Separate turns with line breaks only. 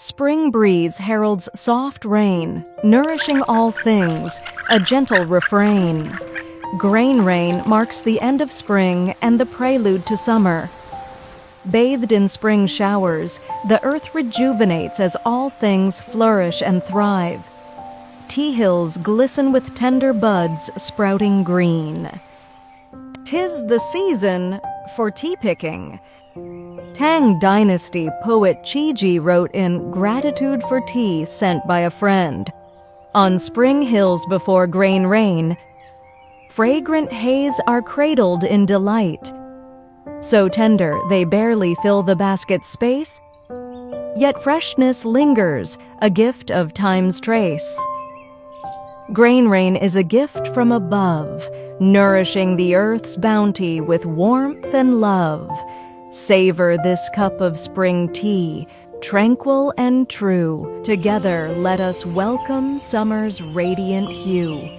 Spring breeze heralds soft rain, nourishing all things, a gentle refrain. Grain rain marks the end of spring and the prelude to summer. Bathed in spring showers, the earth rejuvenates as all things flourish and thrive. Tea hills glisten with tender buds sprouting green. 'Tis the season for tea picking. Tang Dynasty poet Chiji wrote in Gratitude for Tea Sent by a Friend. On spring hills before grain rain, fragrant haze are cradled in delight. So tender they barely fill the basket's space, yet freshness lingers, a gift of time's trace. Grain rain is a gift from above, nourishing the earth's bounty with warmth and love. Savor this cup of spring tea, tranquil and true. Together let us welcome summer's radiant hue.